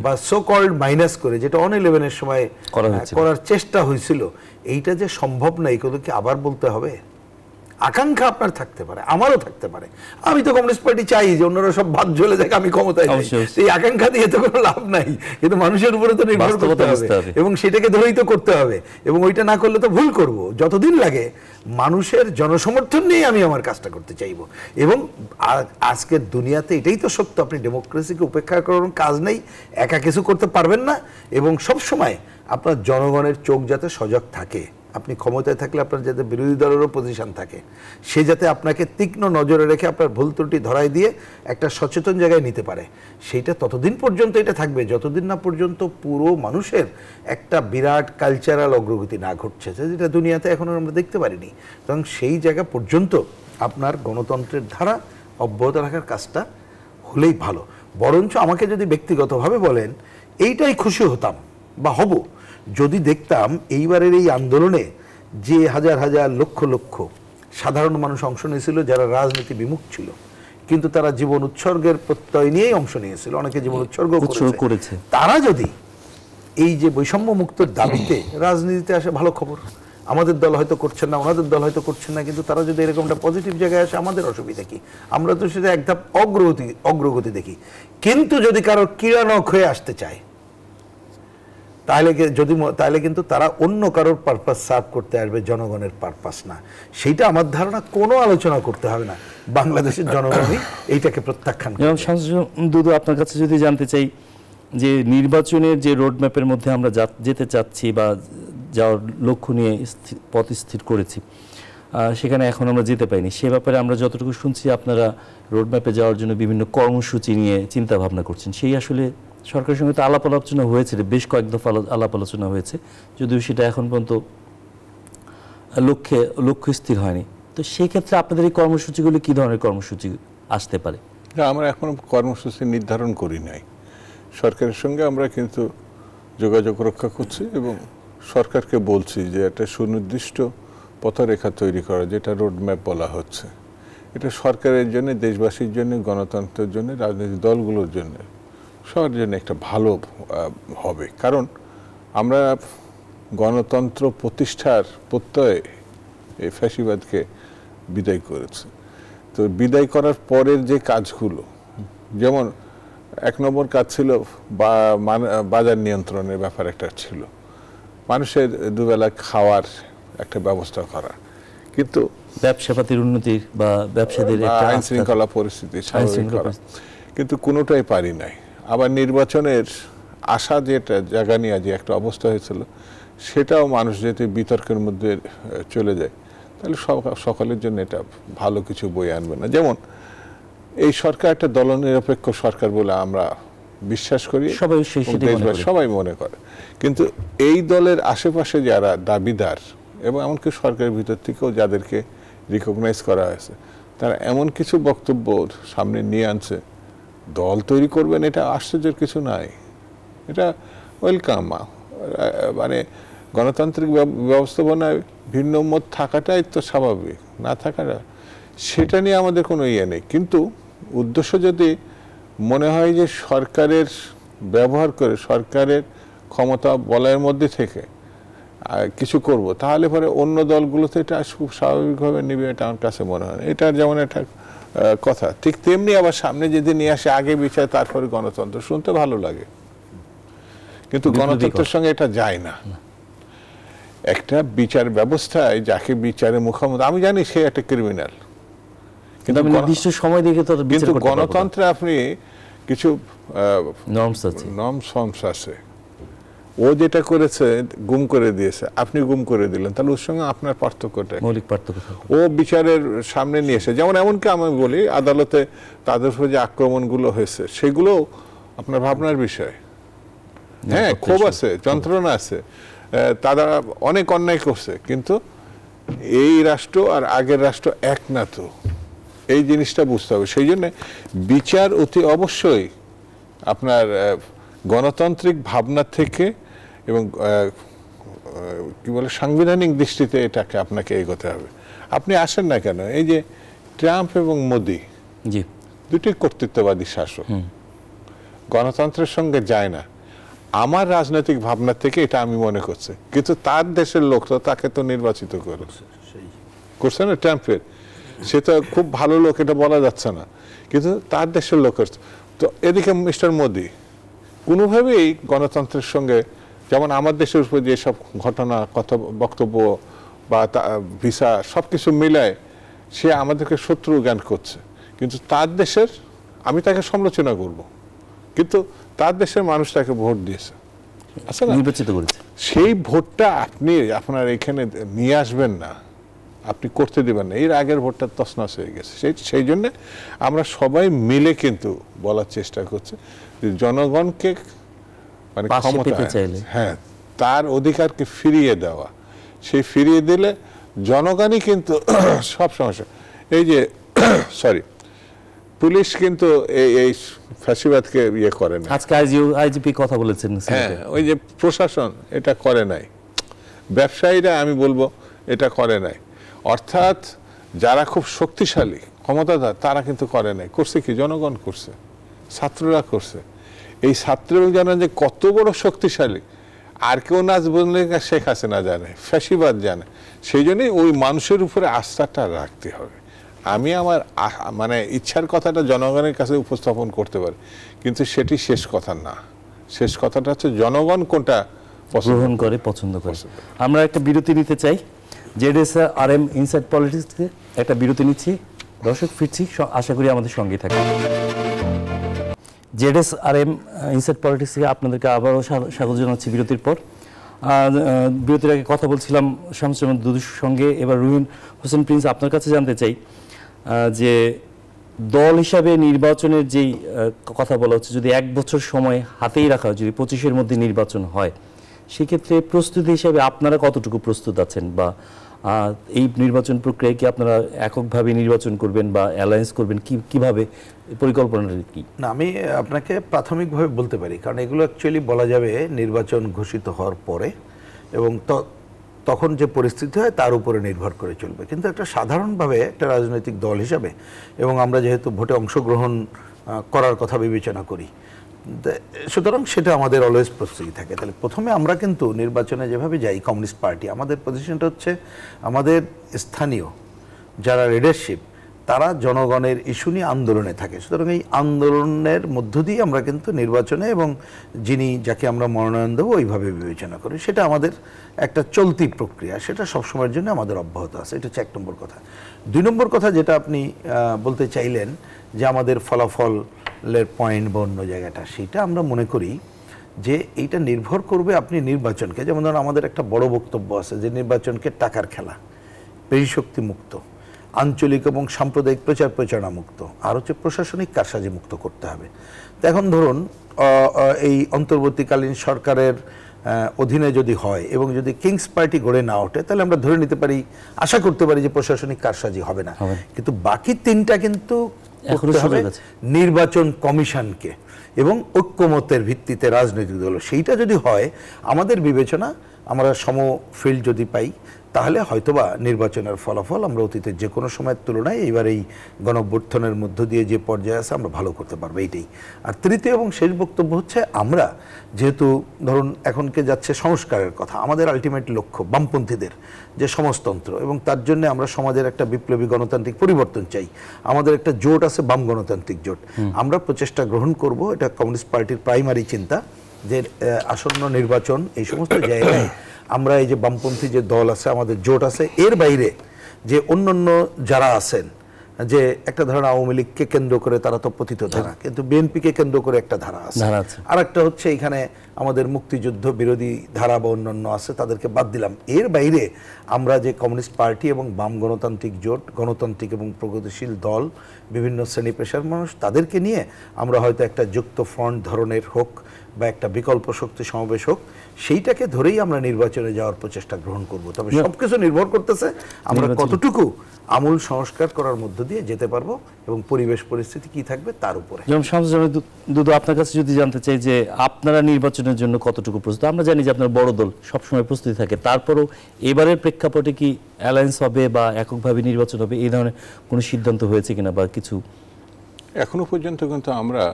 বা সো কল্ড মাইনাস করে, যেটা অন 11-এর সময় করার চেষ্টা হয়েছিল, এইটা যে সম্ভব না, এগুলো কি আবার বলতে হবে? আকাঙ্ক্ষা আপনার থাকতে পারে, আমারও থাকতে পারে। আমি তো কমিউনিস্ট পার্টি চাই যে অন্যরা সব ভাত জ্বলে যাক, আমি ক্ষমতায় যাই। এই আকাঙ্ক্ষা দিয়ে তো কোনো লাভ নাই, কিন্তু মানুষের উপরে তো নির্ভর করতে হবে এবং সেটাকে ধরেই তো করতে হবে, এবং ওইটা না করলে তো ভুল করব। যতদিন লাগে মানুষের জনসমর্থন নিয়ে আমি আমার কাজটা করতে চাইব। এবং আজকের দুনিয়াতে এটাই তো সত্য, আপনি ডেমোক্রেসিকে উপেক্ষা করার কাজ নেই, একা কিছু করতে পারবেন না। এবং সব সময় আপনার জনগণের চোখ যাতে সজাগ থাকে, আপনি ক্ষমতায় থাকলে আপনার যাতে বিরোধী দলেরও পজিশন থাকে, সে যাতে আপনাকে তীক্ষ্ণ নজরে রেখে আপনার ভুল ত্রুটি ধরাই দিয়ে একটা সচেতন জায়গায় নিতে পারে, সেইটা ততদিন পর্যন্ত এটা থাকবে যতদিন না পর্যন্ত পুরো মানুষের একটা বিরাট কালচারাল অগ্রগতি না ঘটছে, যেটা দুনিয়াতে এখনো আমরা দেখতে পারিনি। এবং সেই জায়গা পর্যন্ত আপনার গণতন্ত্রের ধারা অব্যাহত রাখার কাজটা হলেই ভালো। বরঞ্চ আমাকে যদি ব্যক্তিগতভাবে বলেন, এইটাই খুশি হতাম বা হব যদি দেখতাম এইবারের এই আন্দোলনে যে হাজার হাজার লক্ষ লক্ষ সাধারণ মানুষ অংশ নিয়েছিল, যারা রাজনীতি বিমুখ ছিল কিন্তু তারা জীবন উৎসর্গের প্রত্যয় নিয়েই অংশ নিয়েছিল, অনেকে জীবন উৎসর্গ করেছে, তারা যদি এই যে বৈষম্য মুক্তর দাবিতে রাজনীতিতে আসে, ভালো খবর। আমাদের দল হয়তো করছেন না, ওনাদের দল হয়তো করছেন না, কিন্তু তারা যদি এরকমটা পজিটিভ জায়গায় আসে, আমাদের অসুবিধা কি? আমরা তো সেটা এক ধাপ অগ্রগতি দেখি। কিন্তু যদি কারোর কিরানক হয়ে আসতে চায়, তাহলে কিন্তু তারা অন্য কারোর পারপাস সার্ভ করতে আসবে, জনগণের পারপাস না। সেইটা আমার ধারণা কোনো আলোচনা করতে হবে না, বাংলাদেশের জনগণই এইটাকে প্রত্যাখ্যান করবে। দুদু, আপনার কাছে যদি জানতে চাই যে নির্বাচনের যে রোডম্যাপের মধ্যে আমরা যেতে চাচ্ছি বা যাওয়ার লক্ষ্য নিয়ে পথ স্থির করেছি, সেখানে এখন আমরা যেতে পাইনি। সে ব্যাপারে আমরা যতটুকু শুনছি আপনারা রোডম্যাপে যাওয়ার জন্য বিভিন্ন কর্মসূচি নিয়ে চিন্তা ভাবনা করছেন। সেই আসলে সরকারের সঙ্গে তো আলাপ আলোচনা হয়েছে, বেশ কয়েক দফা আলাপ আলোচনা হয়েছে, যদিও সেটা এখন পর্যন্ত লক্ষ্য স্থির হয়নি। তো সেই ক্ষেত্রে আপনাদের এই কর্মসূচিগুলো কি ধরনের কর্মসূচি আসতে পারে? আমরা এখনো কর্মসূচি নির্ধারণ করি নাই। সরকারের সঙ্গে আমরা কিন্তু যোগাযোগ রক্ষা করছি এবং সরকারকে বলছি যে একটা সুনির্দিষ্ট পথরেখা তৈরি করা, যেটা রোডম্যাপ বলা হচ্ছে, এটা সরকারের জন্য, দেশবাসীর জন্য, গণতন্ত্রের জন্য, রাজনৈতিক দলগুলোর জন্য, সবার জন্য একটা ভালো হবে। কারণ আমরা গণতন্ত্র প্রতিষ্ঠার প্রত্যয়ে এই ফ্যাসিবাদকে বিদায় করেছি। তো বিদায় করার পরের যে কাজগুলো, যেমন এক নম্বর কাজ ছিল বাজার নিয়ন্ত্রণের ব্যাপার একটা ছিল, মানুষের দুবেলা খাওয়ার একটা ব্যবস্থা করা, কিন্তু ব্যবসাপাতির উন্নতির বা ব্যবসাদের আইন শৃঙ্খলা পরিস্থিতি স্বাভাবিক করা, কিন্তু কোনোটাই পারি নাই। আবার নির্বাচনের আশা যেটা জায়গা নিয়ে যে একটা অবস্থা হয়েছিল, সেটাও মানুষ যদি বিতর্কের মধ্যে চলে যায়, তাহলে সকলের জন্য এটা ভালো কিছু বয়ে আনবে না। যেমন এই সরকার একটা দলনিরপেক্ষ সরকার বলে আমরা বিশ্বাস করি, সবাই মনে করে, কিন্তু এই দলের আশেপাশে যারা দাবিদার এবং এমনকি সরকারের ভিতর থেকেও যাদেরকে রিকগনাইজ করা হয়েছে, তারা এমন কিছু বক্তব্য সামনে নিয়ে আনছে, দল তৈরি করবেন, এটা আশ্চর্যের কিছু নাই, এটা ওয়েলকাম। মানে গণতান্ত্রিক ব্যবস্থাপনায় ভিন্ন মত থাকাটাই তো স্বাভাবিক, না থাকাটা সেটা নিয়ে আমাদের কোনো ইয়ে নেই। কিন্তু উদ্দেশ্য যদি মনে হয় যে সরকারের ব্যবহার করে, সরকারের ক্ষমতা বলয়ের মধ্যে থেকে কিছু করব, তাহলে পরে অন্য দলগুলোতে এটা খুব স্বাভাবিকভাবে নেবে, এটা আমার কাছে মনে হয়। এটা যেমন একটা কথা, ঠিক তেমনি আবার সামনে যদি নিয়ে আসে আগে বিচার তারপরে গণতন্ত্র, শুনতে ভালো লাগে, কিন্তু গণতন্ত্রের সঙ্গে এটা যায় না। একটা বিচার ব্যবস্থায় যাকে বিচারের মুখোমুখি, আমি জানি সে একটা ক্রিমিনাল, কিন্তু নির্দিষ্ট সময় দেখে তো কিন্তু গণতন্ত্রে আপনি কিছু নর্মস আছে। ও যেটা করেছে, গুম করে দিয়েছে, আপনি গুম করে দিলেন, তাহলে ওর সঙ্গে আপনার পার্থক্যটা, মৌলিক পার্থক্য ও বিচারের সামনে নিয়ে এসে, যেমন এমনকি আমি বলি আদালতে তাদের উপর যে আক্রমণগুলো হয়েছে, সেগুলো আপনার ভাবনার বিষয়। হ্যাঁ, ক্ষোভ আছে, যন্ত্রণা আছে, তারা অনেক অন্যায় করছে, কিন্তু এই রাষ্ট্র আর আগের রাষ্ট্র এক না, তো এই জিনিসটা বুঝতে হবে। সেই জন্য বিচার অতি অবশ্যই আপনার গণতান্ত্রিক ভাবনা থেকে এবং কি বলে সাংবিধানিক দৃষ্টিতে এটাকে আপনাকে এগোতে হবে। আপনি আসেন না কেন, এই যে ট্রাম্প এবং মোদি দুটি কর্তৃত্ববাদী শাসক, গণতন্ত্রের সঙ্গে যায় না আমার রাজনৈতিক ভাবনা থেকে, এটা আমি মনে করছি, কিন্তু তার দেশের লোক তো তাকে তো নির্বাচিত করেছে, করছে না ট্রাম্পের, সে তো খুব ভালো লোক এটা বলা যাচ্ছে না, কিন্তু তার দেশের লোক। তো এদিকে মিস্টার মোদি কোনোভাবেই গণতন্ত্রের সঙ্গে, যেমন আমার দেশের উপর যেসব ঘটনা, কথা, বক্তব্য বা ভিসা সব কিছু মিলায় সে আমাদেরকে শত্রু জ্ঞান করছে। কিন্তু তার দেশের, আমি তাকে সমালোচনা করব, কিন্তু তার দেশের মানুষ তাকে ভোট দিয়েছে, আচ্ছা না, নির্বাচিত করেছে। সেই ভোটটা আপনার এখানে নিয়ে আসবেন না, আপনি করতে দেবেন না। এর আগের ভোটটা তছনছ হয়ে গেছে। সেই জন্য আমরা সবাই মিলে কিন্তু বলার চেষ্টা করছি যে জনগণকে মানে ক্ষমতা, হ্যাঁ, তার অধিকারকে ফিরিয়ে দেওয়া। সেই ফিরিয়ে দিলে জনগণই কিন্তু সব সমস্যা, এই যে সরি, পুলিশ কিন্তু এই ফ্যাসিবাদকে ইয়ে করে না। আজকে আইজিপি কথা বলেছেন, হ্যাঁ, ওই যে প্রশাসন এটা করে নাই, ব্যবসায়ীরা আমি বলবো এটা করে নাই, অর্থাৎ যারা খুব শক্তিশালী ক্ষমতাধর তারা কিন্তু করে নাই। করছে কি? জনগণ করছে, ছাত্ররা করছে। এই ছাত্র জানা যে কত বড় শক্তিশালী, আর কেউ নাচ বললে শেখ হাসিনা জানে, ফ্যাসিবাদ জানে। সেই জন্যই ওই মানুষের উপরে আস্থাটা রাখতে হবে। আমি আমার মানে ইচ্ছার কথাটা জনগণের কাছে উপস্থাপন করতে পারি, কিন্তু সেটি শেষ কথা না। শেষ কথাটা হচ্ছে জনগণ কোনটা গ্রহণ করে, পছন্দ করে। আমরা একটা বিরতি নিতে চাই। ZSRM ইনসাইড পলিটিক্স থেকে একটা বিরতি নিচ্ছি। দর্শক, ফিরছি, আশা করি আমাদের সঙ্গেই থাকবে। ZSRM ইনসাইড পলিটিক্স থেকে আপনাদেরকে আবারও স্বাগত জানাচ্ছি বিরতির পর। বিরতির আগে কথা বলছিলাম শামসুল দুদুর সঙ্গে। এবার রুহিন হোসেন প্রিন্স, আপনার কাছে জানতে চাই যে দল হিসাবে নির্বাচনের যেই কথা বলা হচ্ছে, যদি 1 বছর সময় হাতেই রাখা হয়, যদি 25-এর মধ্যে নির্বাচন হয়, সেক্ষেত্রে প্রস্তুতি হিসাবে আপনারা কতটুকু প্রস্তুত আছেন? বা এই নির্বাচন প্রক্রিয়ায় কি আপনারা এককভাবে নির্বাচন করবেন বা অ্যালায়েন্স করবেন? কিভাবে পরিকল্পনাটা কি? না, আমি আপনাকে প্রাথমিকভাবে বলতে পারি, কারণ এগুলো অ্যাকচুয়ালি বলা যাবে নির্বাচন ঘোষিত হওয়ার পরে, এবং তখন যে পরিস্থিতি হয় তার উপরে নির্ভর করে চলবে। কিন্তু একটা সাধারণভাবে একটা রাজনৈতিক দল হিসাবে, এবং আমরা যেহেতু ভোটে অংশগ্রহণ করার কথা বিবেচনা করি, সুতরাং সেটা আমাদের অলওয়েজ প্রস্তুতি থাকে। তাহলে প্রথমে আমরা কিন্তু নির্বাচনে যেভাবে যাই, কমিউনিস্ট পার্টি, আমাদের পজিশনটা হচ্ছে আমাদের স্থানীয় যারা লিডারশিপ তারা জনগণের ইস্যু নিয়ে আন্দোলনে থাকে। সুতরাং এই আন্দোলনের মধ্য দিয়ে আমরা কিন্তু নির্বাচনে, এবং যাকে আমরা মনোনয়ন দেবো ওইভাবে বিবেচনা করি। সেটা আমাদের একটা চলতি প্রক্রিয়া, সেটা সবসময়ের জন্য আমাদের অব্যাহত আছে। এটা হচ্ছে 1 নম্বর কথা। 2 নম্বর কথা যেটা আপনি বলতে চাইলেন যে আমাদের ফলাফলের পয়েন্ট বা অন্য জায়গাটা, সেটা আমরা মনে করি যে এইটা নির্ভর করবে আপনি নির্বাচনকে, যেমন ধরুন আমাদের একটা বড় বক্তব্য আছে যে নির্বাচনকে টাকার খেলা, পেশি মুক্ত, আঞ্চলিক এবং সাম্প্রদায়িক প্রচার প্রচারণা মুক্ত, আর হচ্ছে প্রশাসনিক কারসাজি মুক্ত করতে হবে। তো এখন ধরুন এই অন্তর্বর্তীকালীন সরকারের অধীনে যদি হয় এবং যদি কিংস পার্টি গড়ে না ওঠে, তাহলে আমরা ধরে নিতে পারি, আশা করতে পারি যে প্রশাসনিক কারসাজি হবে না। কিন্তু বাকি 3টা কিন্তু নির্বাচন কমিশনকে এবং ঐক্যমতের ভিত্তিতে রাজনৈতিক দল, সেইটা যদি হয়, আমাদের বিবেচনা আমরা ফিল্ড যদি পাই, তাহলে হয়তোবা নির্বাচনের ফলাফল আমরা অতীতের যে কোনো সময়ের তুলনায় এইবার এই গণঅভ্যুত্থানের মধ্য দিয়ে যে পর্যায়ে আছে আমরা ভালো করতে পারবো, এইটাই। আর তৃতীয় এবং শেষ বক্তব্য হচ্ছে, আমরা যেহেতু ধরুন এখনকে যাচ্ছে সংস্কারের কথা, আমাদের আলটিমেট লক্ষ্য বামপন্থীদের যে সমাজতন্ত্র, এবং তার জন্য আমরা সমাজের একটা বিপ্লবী গণতান্ত্রিক পরিবর্তন চাই। আমাদের একটা জোট আছে, বাম গণতান্ত্রিক জোট। আমরা প্রচেষ্টা গ্রহণ করব, এটা কমিউনিস্ট পার্টির প্রাইমারি চিন্তা, যে আসন্ন নির্বাচন এই সমস্ত জায়গায় আমরা এই যে বামপন্থী যে দল আছে, আমাদের জোট আছে, এর বাইরে যে অন্যান্য যারা আছেন, যে একটা ধারা আওয়ামী লীগকে কেন্দ্র করে তারা তো পতিত ধারা, কিন্তু বিএনপিকে কেন্দ্র করে একটা ধারা আছে, আর একটা হচ্ছে এখানে আমাদের মুক্তিযুদ্ধ বিরোধী ধারা বা অন্যান্য আছে, তাদেরকে বাদ দিলাম। এর বাইরে আমরা যে কমিউনিস্ট পার্টি এবং বাম গণতান্ত্রিক জোট, গণতান্ত্রিক এবং প্রগতিশীল দল, বিভিন্ন শ্রেণী পেশার মানুষ, তাদেরকে নিয়ে আমরা হয়তো একটা যুক্ত ফ্রন্ট ধরনের হোক বা একটা বিকল্প শক্তি সমাবেশ হোক, সেইটাকে ধরেই আমরা নির্বাচনে যাওয়ার প্রচেষ্টা গ্রহণ করব। তবে সবকিছু নির্ভর করতেছে আমরা কতটুকু আমূল সংস্কার করার মধ্য দিয়ে যেতে পারবো এবং পরিবেশ পরিস্থিতি কি থাকবে তার উপরে। যেমন দুদু, আপনার কাছে যদি জানতে চাই যে আপনারা নির্বাচনের জন্য কতটুকু প্রস্তুত? আমরা জানি যে আপনার বড় দল সবসময় প্রস্তুতি থাকে, তারপরও এবারের প্রেক্ষাপটে কি অ্যালায়েন্স হবে বা এককভাবে নির্বাচন হবে, এই ধরনের কোনো সিদ্ধান্ত হয়েছে কিনা বা কিছু? এখনো পর্যন্ত কিন্তু আমরা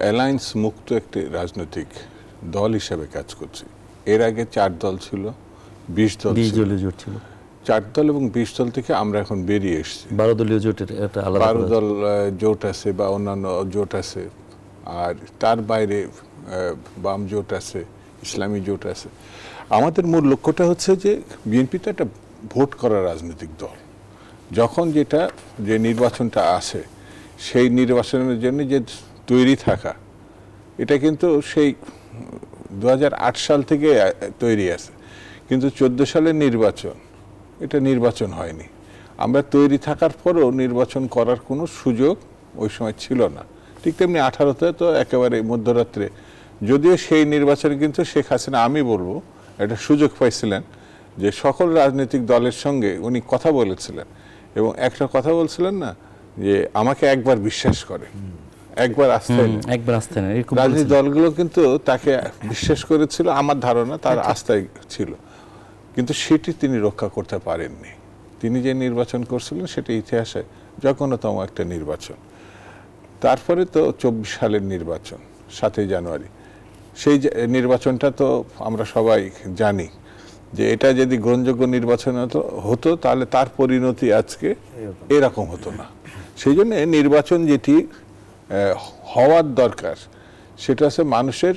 অ্যালায়েন্স মুক্ত একটি রাজনৈতিক দল হিসেবে কাজ করছি। এর আগে 4 দল ছিল, 20 দল ছিল। 4 দল এবং 20 দল থেকে আমরা এখন বেরিয়ে এসেছি। 12 দলীয় জোটের একটা আলাদা 12 দল জোট আছে বা অন্যান্য জোট আছে, আর তার বাইরে বাম জোট আছে, ইসলামী জোট আছে। আমাদের মূল লক্ষ্যটা হচ্ছে যে বিএনপি তো একটা ভোট করা রাজনৈতিক দল। যখন যে নির্বাচনটা আসে, সেই নির্বাচনের জন্য যে তৈরি থাকা, এটা কিন্তু সেই 2008 সাল থেকে তৈরি আছে। কিন্তু 14 সালের এটা নির্বাচন হয়নি। আমরা তৈরি থাকার পরেও নির্বাচন করার কোনো সুযোগ ওই সময় ছিল না। ঠিক তেমনি 18তে তো একেবারে মধ্যরাত্রে, যদিও সেই নির্বাচনে কিন্তু শেখ হাসিনা, আমি বলবো, একটা সুযোগ পাইছিলেন যে সকল রাজনৈতিক দলের সঙ্গে উনি কথা বলেছিলেন, এবং একটা কথা বলছিলেন না যে আমাকে একবার বিশ্বাস করে, একবার আস্থায় রাজনৈতিক দলগুলো কিন্তু তাকে বিশ্বাস করেছিল, আমার ধারণা তার আস্থায় ছিল, কিন্তু সেটি তিনি রক্ষা করতে পারেননি। তিনি যে নির্বাচন করছিলেন সেটা ইতিহাসে জঘন্যতম একটা নির্বাচন। তারপরে তো 24 সালের নির্বাচন, 7ই জানুয়ারি, সেই নির্বাচনটা তো আমরা সবাই জানি যে এটা যদি গ্রহণযোগ্য নির্বাচন হতো তাহলে তার পরিণতি আজকে এরকম হতো না। সেই জন্য নির্বাচন যেটি হওয়ার দরকার সেটা হচ্ছে মানুষের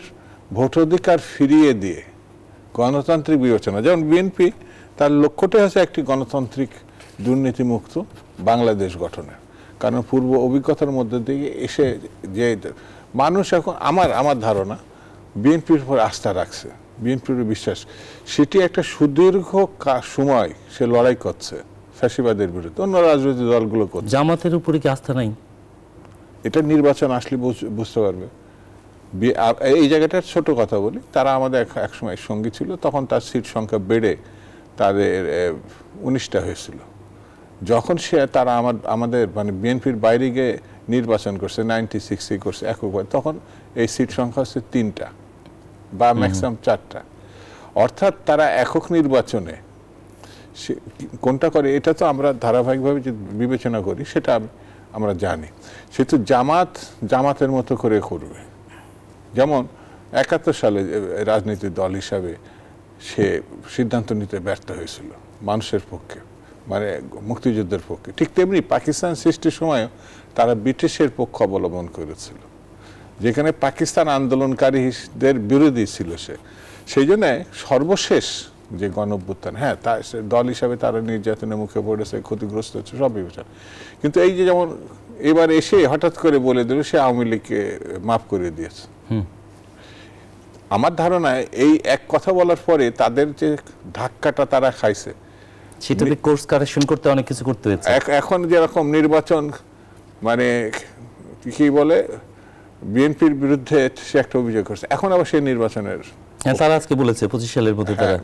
ভোটাধিকার ফিরিয়ে দিয়ে গণতান্ত্রিক বিবেচনা। যেমন বিএনপি তার লক্ষ্যটা হচ্ছে একটি গণতান্ত্রিক দুর্নীতিমুক্ত বাংলাদেশ গঠনের, কারণ পূর্ব অভিজ্ঞতার মধ্যে দিয়ে এসে যে মানুষ এখন আমার ধারণা বিএনপির উপর আস্থা রাখছে, বিএনপির বিশ্বাস, সেটি একটা সুদীর্ঘ সময় সে লড়াই করছে ফ্যাসিবাদের বিরুদ্ধে, অন্য রাজনৈতিক দলগুলো করছে। জামাতের উপরে কি আস্থা নাই? এটা নির্বাচন আসলে বুঝতে পারবে। এই জায়গাটার ছোট কথা বলি, তারা আমাদের একসময় সঙ্গী ছিল, তখন তার সিট সংখ্যা বেড়ে তাদের 19টা হয়েছিল। যখন তারা আমাদের মানে বিএনপির বাইরে গিয়ে নির্বাচন করছে, 96 করছে এককভাবে, তখন এই সিট সংখ্যা হচ্ছে 3টা বা ম্যাক্সিমাম 4টা। অর্থাৎ তারা একক নির্বাচনে কোনটা করে এটা তো আমরা ধারাবাহিকভাবে যে বিবেচনা করি সেটা আমরা জানি। সে তো জামাতের মতো করে করবে। যেমন 71 সালে রাজনৈতিক দল হিসাবে সে সিদ্ধান্ত নিতে ব্যর্থ হয়েছিল মানুষের পক্ষে, মানে মুক্তিযুদ্ধের পক্ষে। ঠিক তেমনি পাকিস্তান সৃষ্টির সময়ও তারা ব্রিটিশের পক্ষ অবলম্বন করেছিল, যেখানে পাকিস্তান আন্দোলনকারীদের বিরোধী ছিল সে। সেই জন্য সর্বশেষ যে গণঅভ্যুত্থান, হ্যাঁ, দল হিসাবে তারা নির্যাতনের মুখে পড়েছে, ক্ষতিগ্রস্ত হচ্ছে, সব বিবেচনা। কিন্তু এই যে যেমন এবার এসে হঠাৎ করে বলে দিল সে আওয়ামী লীগকে মাফ করে দিয়েছে। আমার ধারণায় এই এক কথা বলার পরে তাদের যে ধাক্কাটা তারা খাইছে, সেটাতে কোর্স কারেকশন করতে অনেক কিছু করতে হয়েছে। এখন যেরকম নির্বাচন মানে কি বলে বিএনপির বিরুদ্ধে সে একটা অভিযোগ করছে, এখন আবার সেই নির্বাচনের তারা আজকে বলেছে 25 সালের মধ্যে তারা।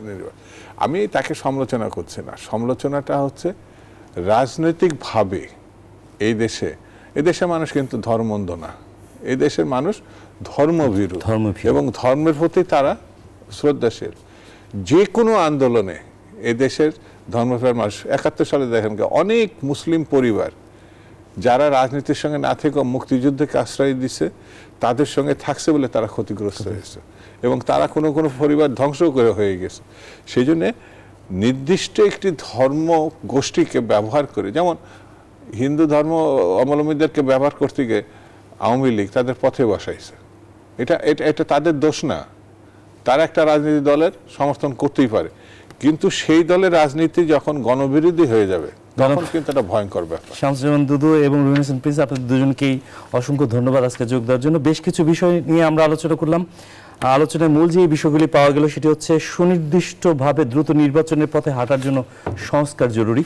আমি তাকে সমালোচনা করছি না, সমালোচনাটা হচ্ছে রাজনৈতিকভাবে এদেশে মানুষ কিন্তু ধর্মন্ধ না, এই দেশের মানুষ ধর্মভীরু এবং ধর্মের প্রতি তারা শ্রদ্ধাশীল। যে কোনো আন্দোলনে এদেশের ধর্মপ্রাণ মানুষ, 71 সালে দেখেন অনেক মুসলিম পরিবার যারা রাজনীতির সঙ্গে না থেকে মুক্তিযুদ্ধকে আশ্রয় দিছে, তাদের সঙ্গে থাকছে বলে তারা ক্ষতিগ্রস্ত হয়েছে, এবং তারা কোনো কোনো পরিবার ধ্বংস করে হয়ে গেছে। সেই জন্যে নির্দিষ্ট একটি ধর্ম গোষ্ঠীকে ব্যবহার করে, যেমন হিন্দু ধর্ম অবলম্বীদেরকে ব্যবহার করতে গিয়ে আওয়ামী লীগ তাদের পথে বসাইছে। এটা তাদের দোষ না, তারা একটা রাজনীতি দলের সমর্থন করতেই পারে, কিন্তু সেই দলের রাজনীতি যখন গণবিরোধী হয়ে যাবে তখন কিন্তু এটা ভয়ঙ্কর ব্যাপার। শামসুজ্জামান দুদু এবং রুমিন হোসেন প্রিন্স, আপনাদের দুজনকেই অসংখ্য ধন্যবাদ আজকে যোগ দেওয়ার জন্য। বেশ কিছু বিষয় নিয়ে আমরা আলোচনা করলাম। আলোচনার মূল যে বিষয়গুলি পাওয়া গেল সেটি হচ্ছে সুনির্দিষ্টভাবে দ্রুত নির্বাচনের পথে হাঁটার জন্য সংস্কার জরুরি।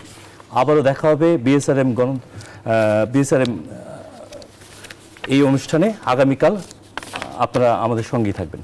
আবারও দেখা হবে বিএসআরএম এই অনুষ্ঠানে আগামীকাল। আপনারা আমাদের সঙ্গেই থাকবেন।